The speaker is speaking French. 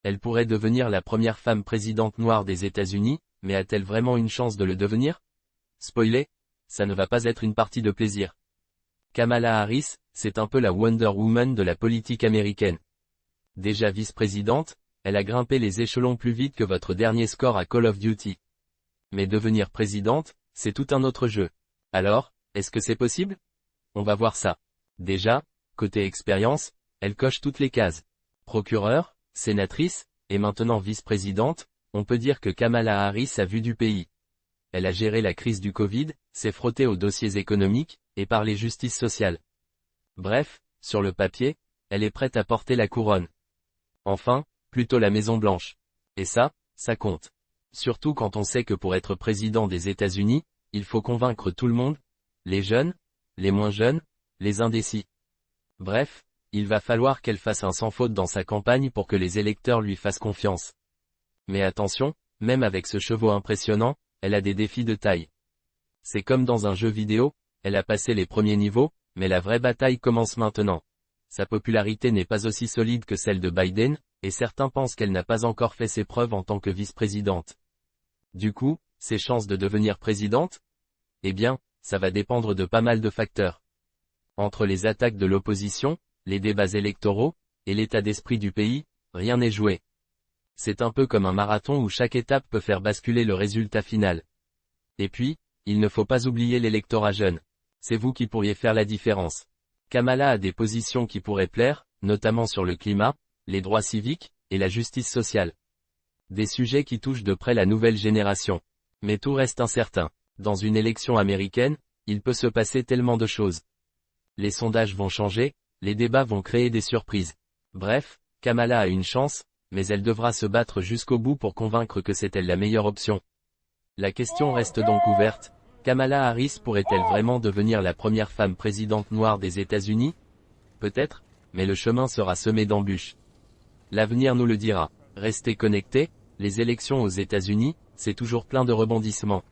Elle pourrait devenir la première femme présidente noire des États-Unis, mais a-t-elle vraiment une chance de le devenir? Spoiler, ça ne va pas être une partie de plaisir. Kamala Harris, c'est un peu la Wonder Woman de la politique américaine. Déjà vice-présidente, elle a grimpé les échelons plus vite que votre dernier score à Call of Duty. Mais devenir présidente, c'est tout un autre jeu. Alors, est-ce que c'est possible? On va voir ça. Déjà, côté expérience, elle coche toutes les cases. Procureure, sénatrice, et maintenant vice-présidente, on peut dire que Kamala Harris a vu du pays. Elle a géré la crise du Covid, s'est frottée aux dossiers économiques, et parlé justice sociale. Bref, sur le papier, elle est prête à porter la couronne. Enfin, plutôt la Maison-Blanche. Et ça compte. Surtout quand on sait que pour être président des États-Unis, il faut convaincre tout le monde, les jeunes, les moins jeunes, les indécis. Bref, il va falloir qu'elle fasse un sans faute dans sa campagne pour que les électeurs lui fassent confiance. Mais attention, même avec ce chevau impressionnant, elle a des défis de taille. C'est comme dans un jeu vidéo, elle a passé les premiers niveaux, mais la vraie bataille commence maintenant. Sa popularité n'est pas aussi solide que celle de Biden, et certains pensent qu'elle n'a pas encore fait ses preuves en tant que vice-présidente. Du coup, ses chances de devenir présidente? Eh bien, ça va dépendre de pas mal de facteurs. Entre les attaques de l'opposition, les débats électoraux, et l'état d'esprit du pays, rien n'est joué. C'est un peu comme un marathon où chaque étape peut faire basculer le résultat final. Et puis, il ne faut pas oublier l'électorat jeune. C'est vous qui pourriez faire la différence. Kamala a des positions qui pourraient plaire, notamment sur le climat, les droits civiques, et la justice sociale. Des sujets qui touchent de près la nouvelle génération. Mais tout reste incertain. Dans une élection américaine, il peut se passer tellement de choses. Les sondages vont changer, les débats vont créer des surprises. Bref, Kamala a une chance, mais elle devra se battre jusqu'au bout pour convaincre que c'est elle la meilleure option. La question reste donc ouverte. Kamala Harris pourrait-elle vraiment devenir la première femme présidente noire des États-Unis? Peut-être, mais le chemin sera semé d'embûches. L'avenir nous le dira. Restez connectés, les élections aux États-Unis, c'est toujours plein de rebondissements.